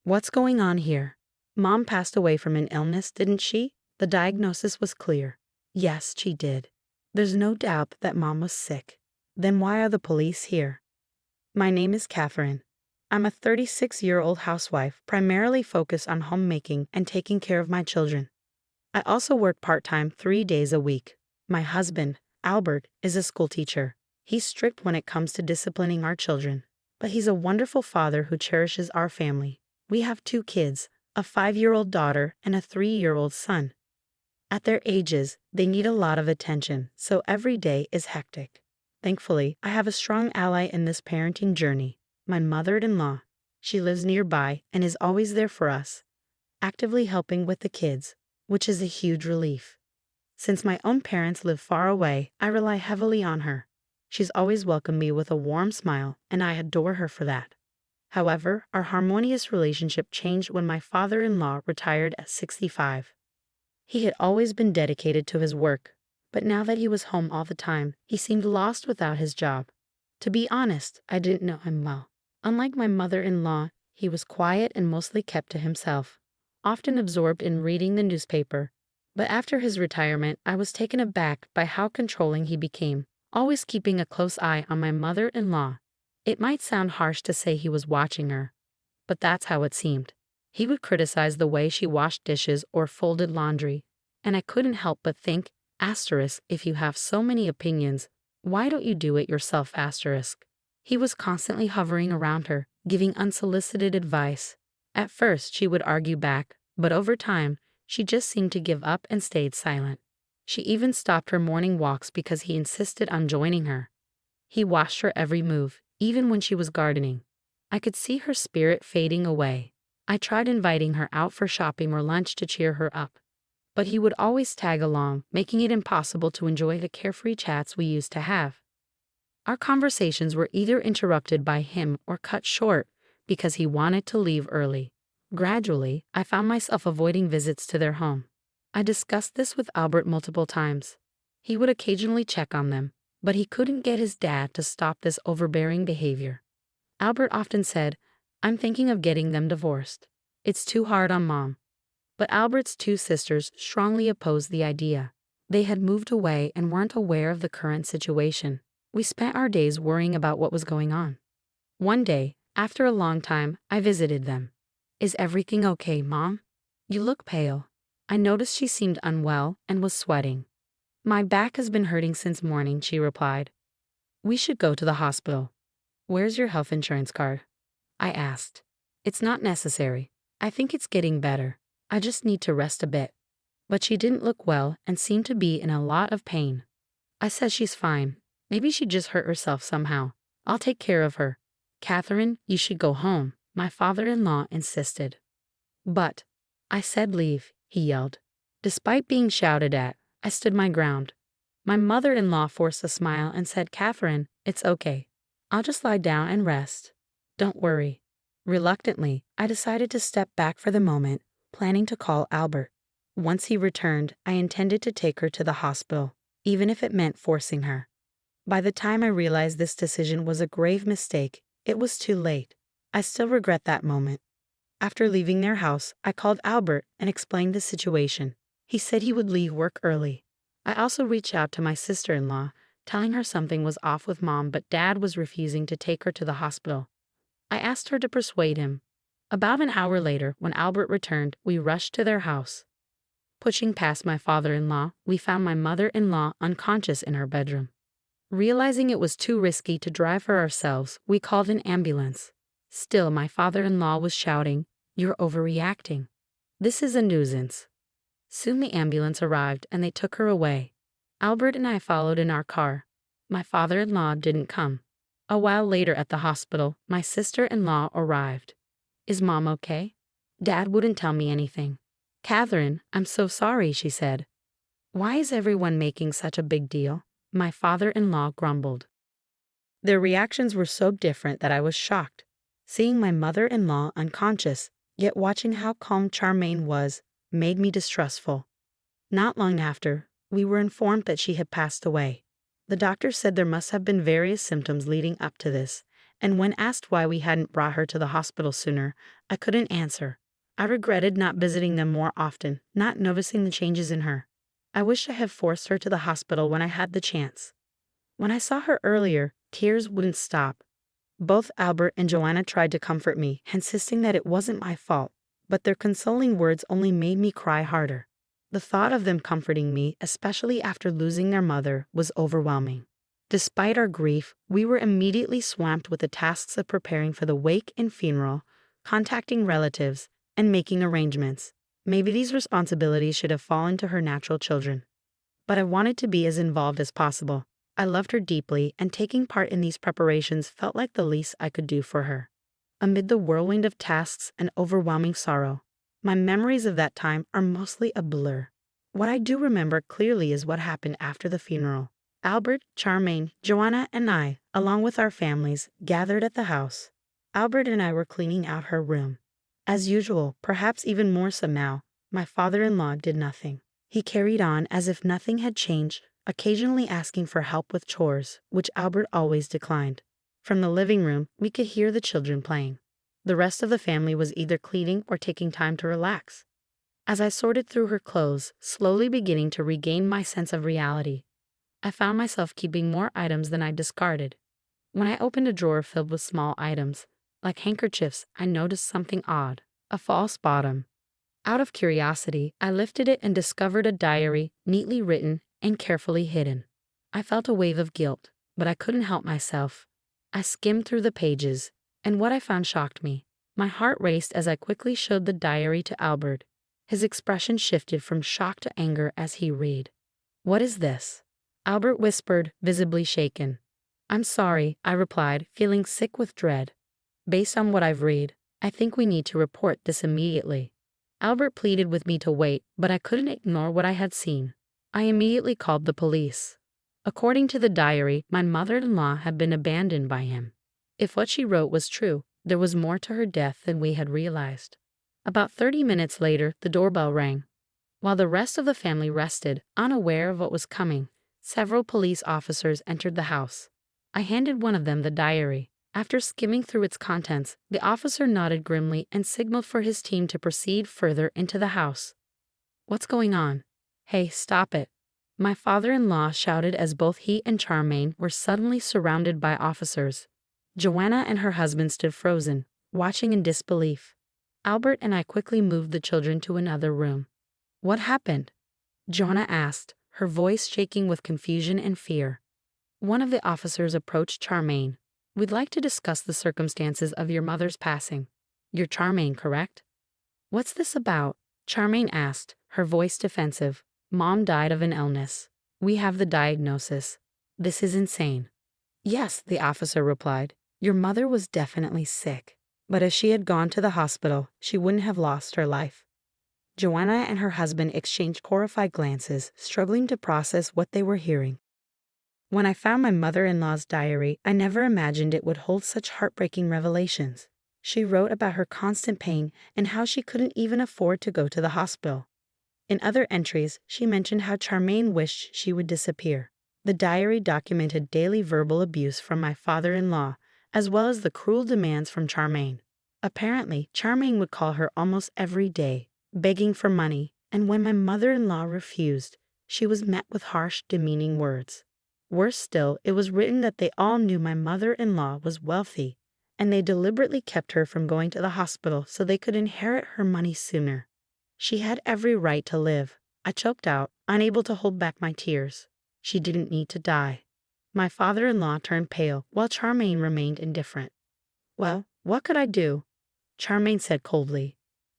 What's going on here? Mom passed away from an illness, didn't she? The diagnosis was clear. Yes, she did. There's no doubt that Mom was sick. Then why are the police here? My name is Catherine. I'm a 36-year-old housewife, primarily focused on homemaking and taking care of my children. I also work part-time 3 days a week. My husband, Albert, is a school teacher. He's strict when it comes to disciplining our children, but he's a wonderful father who cherishes our family. We have 2 kids, a 5-year-old daughter and a 3-year-old son. At their ages, they need a lot of attention, so every day is hectic. Thankfully, I have a strong ally in this parenting journey, my mother-in-law. She lives nearby and is always there for us, actively helping with the kids, which is a huge relief. Since my own parents live far away, I rely heavily on her. She's always welcomed me with a warm smile, and I adore her for that. However, our harmonious relationship changed when my father-in-law retired at 65. He had always been dedicated to his work, but now that he was home all the time, he seemed lost without his job. To be honest, I didn't know him well. Unlike my mother-in-law, he was quiet and mostly kept to himself, often absorbed in reading the newspaper. But after his retirement, I was taken aback by how controlling he became, always keeping a close eye on my mother-in-law. It might sound harsh to say he was watching her, but that's how it seemed. He would criticize the way she washed dishes or folded laundry, and I couldn't help but think, asterisk, if you have so many opinions, why don't you do it yourself, asterisk. He was constantly hovering around her, giving unsolicited advice. At first, she would argue back, but over time, she just seemed to give up and stayed silent. She even stopped her morning walks because he insisted on joining her. He watched her every move, even when she was gardening. I could see her spirit fading away. I tried inviting her out for shopping or lunch to cheer her up, but he would always tag along, making it impossible to enjoy the carefree chats we used to have. Our conversations were either interrupted by him or cut short because he wanted to leave early. Gradually, I found myself avoiding visits to their home. I discussed this with Albert multiple times. He would occasionally check on them, but he couldn't get his dad to stop this overbearing behavior. Albert often said, "I'm thinking of getting them divorced. It's too hard on Mom." But Albert's 2 sisters strongly opposed the idea. They had moved away and weren't aware of the current situation. We spent our days worrying about what was going on. One day, after a long time, I visited them. "Is everything okay, Mom? You look pale." I noticed she seemed unwell and was sweating. "My back has been hurting since morning," she replied. "We should go to the hospital." "Where's your health insurance card?" I asked. "It's not necessary. I think it's getting better. I just need to rest a bit." But she didn't look well and seemed to be in a lot of pain. I said she's fine. Maybe she just hurt herself somehow. I'll take care of her. "Catherine, you should go home," my father-in-law insisted. "But," I said, "leave," he yelled. Despite being shouted at, I stood my ground. My mother-in-law forced a smile and said, "Catherine, it's okay. I'll just lie down and rest. Don't worry." Reluctantly, I decided to step back for the moment, planning to call Albert. Once he returned, I intended to take her to the hospital, even if it meant forcing her. By the time I realized this decision was a grave mistake, it was too late. I still regret that moment. After leaving their house, I called Albert and explained the situation. He said he would leave work early. I also reached out to my sister-in-law, telling her something was off with Mom, but Dad was refusing to take her to the hospital. I asked her to persuade him. About an hour later, when Albert returned, we rushed to their house. Pushing past my father-in-law, we found my mother-in-law unconscious in her bedroom. Realizing it was too risky to drive her ourselves, we called an ambulance. Still, my father-in-law was shouting, "You're overreacting. This is a nuisance." Soon the ambulance arrived and they took her away. Albert and I followed in our car. My father-in-law didn't come. A while later at the hospital, my sister-in-law arrived. "Is Mom okay?" Dad wouldn't tell me anything. "Catherine, I'm so sorry," she said. "Why is everyone making such a big deal?" My father-in-law grumbled. Their reactions were so different that I was shocked. Seeing my mother-in-law unconscious, yet watching how calm Charmaine was, made me distrustful. Not long after, we were informed that she had passed away. The doctor said there must have been various symptoms leading up to this, And when asked why we hadn't brought her to the hospital sooner, I couldn't answer. I regretted not visiting them more often, not noticing the changes in her. I wished I had forced her to the hospital when I had the chance. When I saw her earlier, tears wouldn't stop. Both Albert and Joanna tried to comfort me, insisting that it wasn't my fault, but their consoling words only made me cry harder. The thought of them comforting me, especially after losing their mother, was overwhelming. Despite our grief, we were immediately swamped with the tasks of preparing for the wake and funeral, contacting relatives, and making arrangements. Maybe these responsibilities should have fallen to her natural children. But I wanted to be as involved as possible. I loved her deeply, and taking part in these preparations felt like the least I could do for her. Amid the whirlwind of tasks and overwhelming sorrow, my memories of that time are mostly a blur. What I do remember clearly is what happened after the funeral. Albert, Charmaine, Joanna, and I, along with our families, gathered at the house. Albert and I were cleaning out her room. As usual, perhaps even more so now, my father-in-law did nothing. He carried on as if nothing had changed, occasionally asking for help with chores, which Albert always declined. From the living room, we could hear the children playing. The rest of the family was either cleaning or taking time to relax. As I sorted through her clothes, slowly beginning to regain my sense of reality, I found myself keeping more items than I discarded. When I opened a drawer filled with small items, like handkerchiefs, I noticed something odd, a false bottom. Out of curiosity, I lifted it and discovered a diary, neatly written and carefully hidden. I felt a wave of guilt, but I couldn't help myself. I skimmed through the pages, and what I found shocked me. My heart raced as I quickly showed the diary to Albert. His expression shifted from shock to anger as he read. "What is this?" Albert whispered, visibly shaken. "I'm sorry," I replied, feeling sick with dread. "Based on what I've read, I think we need to report this immediately." Albert pleaded with me to wait, but I couldn't ignore what I had seen. I immediately called the police. According to the diary, my mother-in-law had been abandoned by him. If what she wrote was true, there was more to her death than we had realized. About 30 minutes later, the doorbell rang. While the rest of the family rested, unaware of what was coming, several police officers entered the house. I handed one of them the diary. After skimming through its contents, the officer nodded grimly and signaled for his team to proceed further into the house. "What's going on?" "Hey, stop it!" my father-in-law shouted as both he and Charmaine were suddenly surrounded by officers. Joanna and her husband stood frozen, watching in disbelief. Albert and I quickly moved the children to another room. "What happened?" Joanna asked, her voice shaking with confusion and fear. One of the officers approached Charmaine. "We'd like to discuss the circumstances of your mother's passing. You're Charmaine, correct?" "What's this about?" Charmaine asked, her voice defensive. "Mom died of an illness. We have the diagnosis. This is insane." "Yes," the officer replied. "Your mother was definitely sick. But if she had gone to the hospital, she wouldn't have lost her life." Joanna and her husband exchanged horrified glances, struggling to process what they were hearing. When I found my mother-in-law's diary, I never imagined it would hold such heartbreaking revelations. She wrote about her constant pain and how she couldn't even afford to go to the hospital. In other entries, she mentioned how Charmaine wished she would disappear. The diary documented daily verbal abuse from my father-in-law, as well as the cruel demands from Charmaine. Apparently, Charmaine would call her almost every day, begging for money, and when my mother-in-law refused, she was met with harsh, demeaning words. Worse still, it was written that they all knew my mother-in-law was wealthy, and they deliberately kept her from going to the hospital so they could inherit her money sooner. She had every right to live. I choked out, unable to hold back my tears. She didn't need to die. My father-in-law turned pale, while Charmaine remained indifferent. "Well, what could I do?" Charmaine said coldly.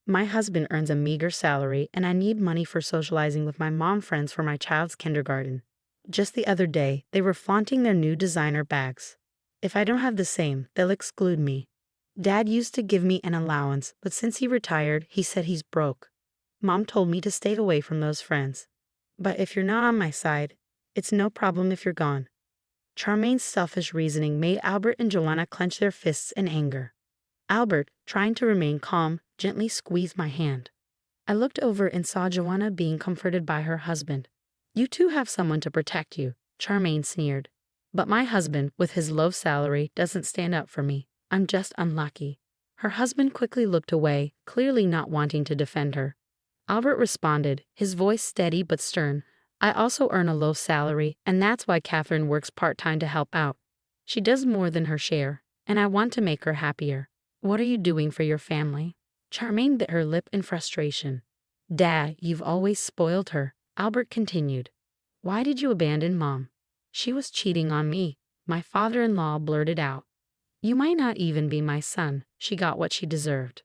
"My husband earns a meager salary, and I need money for socializing with my mom friends for my child's kindergarten. Just the other day, they were flaunting their new designer bags. If I don't have the same, they'll exclude me. Dad used to give me an allowance, but since he retired, he said he's broke. Mom told me to stay away from those friends. But if you're not on my side, it's no problem if you're gone." Charmaine's selfish reasoning made Albert and Joanna clench their fists in anger. Albert, trying to remain calm, gently squeezed my hand. I looked over and saw Joanna being comforted by her husband. "You too have someone to protect you," Charmaine sneered. But my husband, with his low salary, doesn't stand up for me. I'm just unlucky." Her husband quickly looked away, clearly not wanting to defend her. Albert responded, his voice steady but stern. "I also earn a low salary, and that's why Catherine works part-time to help out. She does more than her share, and I want to make her happier. What are you doing for your family?" Charmaine bit her lip in frustration. "Dad, you've always spoiled her," Albert continued. "Why did you abandon Mom?" "She was cheating on me," my father-in-law blurted out. "You might not even be my son. She got what she deserved."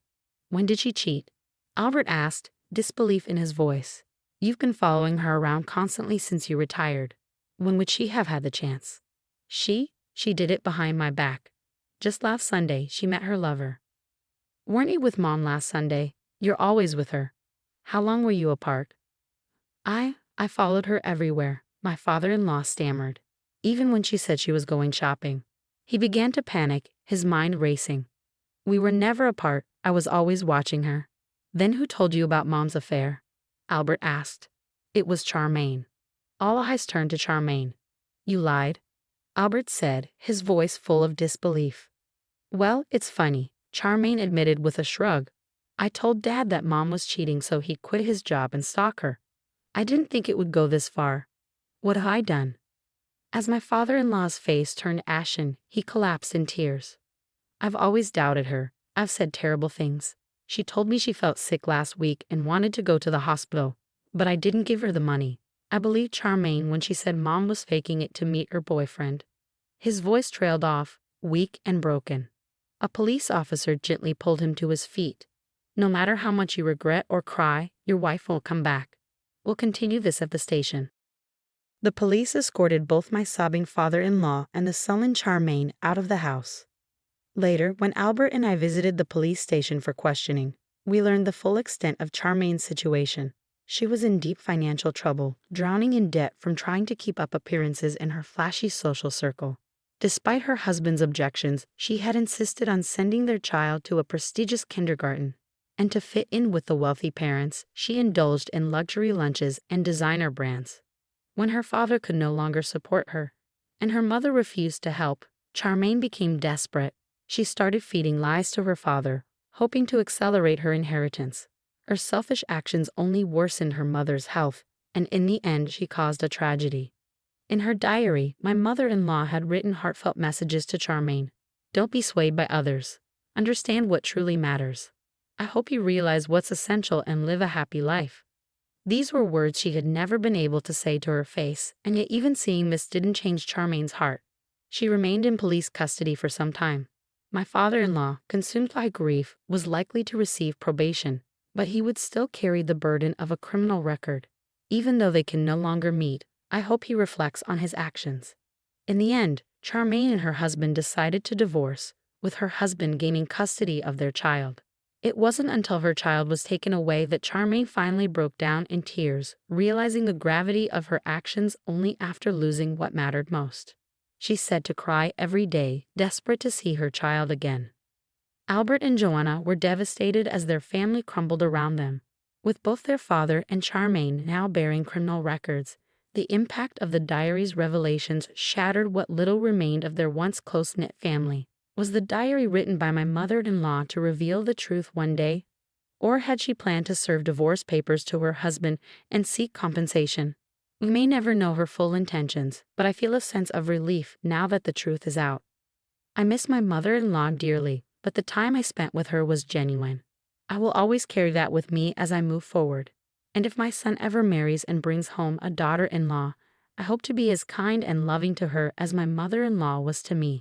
"When did she cheat?" Albert asked, disbelief in his voice. "You've been following her around constantly since you retired. When would she have had the chance?" She did it behind my back. Just last Sunday, she met her lover." "Weren't you with Mom last Sunday? You're always with her. How long were you apart?" I followed her everywhere," my father-in-law stammered. "Even when she said she was going shopping." He began to panic, his mind racing. "We were never apart. I was always watching her." "Then who told you about Mom's affair?" Albert asked. "It was Charmaine." All eyes turned to Charmaine. "You lied?" Albert said, his voice full of disbelief. "Well, it's funny," Charmaine admitted with a shrug. "I told Dad that Mom was cheating so he'd quit his job and stalk her. I didn't think it would go this far. What have I done?" As my father-in-law's face turned ashen, he collapsed in tears. "I've always doubted her. I've said terrible things. She told me she felt sick last week and wanted to go to the hospital, but I didn't give her the money. I believed Charmaine when she said Mom was faking it to meet her boyfriend." His voice trailed off, weak and broken. A police officer gently pulled him to his feet. "No matter how much you regret or cry, your wife won't come back. We'll continue this at the station." The police escorted both my sobbing father-in-law and the sullen Charmaine out of the house. Later, when Albert and I visited the police station for questioning, we learned the full extent of Charmaine's situation. She was in deep financial trouble, drowning in debt from trying to keep up appearances in her flashy social circle. Despite her husband's objections, she had insisted on sending their child to a prestigious kindergarten. And to fit in with the wealthy parents, she indulged in luxury lunches and designer brands. When her father could no longer support her, and her mother refused to help, Charmaine became desperate. She started feeding lies to her father, hoping to accelerate her inheritance. Her selfish actions only worsened her mother's health, and in the end she caused a tragedy. In her diary, my mother-in-law had written heartfelt messages to Charmaine. "Don't be swayed by others. Understand what truly matters. I hope you realize what's essential and live a happy life." These were words she had never been able to say to her face, and yet even seeing this didn't change Charmaine's heart. She remained in police custody for some time. My father-in-law, consumed by grief, was likely to receive probation, but he would still carry the burden of a criminal record. Even though they can no longer meet, I hope he reflects on his actions. In the end, Charmaine and her husband decided to divorce, with her husband gaining custody of their child. It wasn't until her child was taken away that Charmaine finally broke down in tears, realizing the gravity of her actions only after losing what mattered most. She said to cry every day, desperate to see her child again. Albert and Joanna were devastated as their family crumbled around them. With both their father and Charmaine now bearing criminal records, the impact of the diary's revelations shattered what little remained of their once close-knit family. Was the diary written by my mother-in-law to reveal the truth one day? Or had she planned to serve divorce papers to her husband and seek compensation? We may never know her full intentions, but I feel a sense of relief now that the truth is out. I miss my mother-in-law dearly, but the time I spent with her was genuine. I will always carry that with me as I move forward. And if my son ever marries and brings home a daughter-in-law, I hope to be as kind and loving to her as my mother-in-law was to me.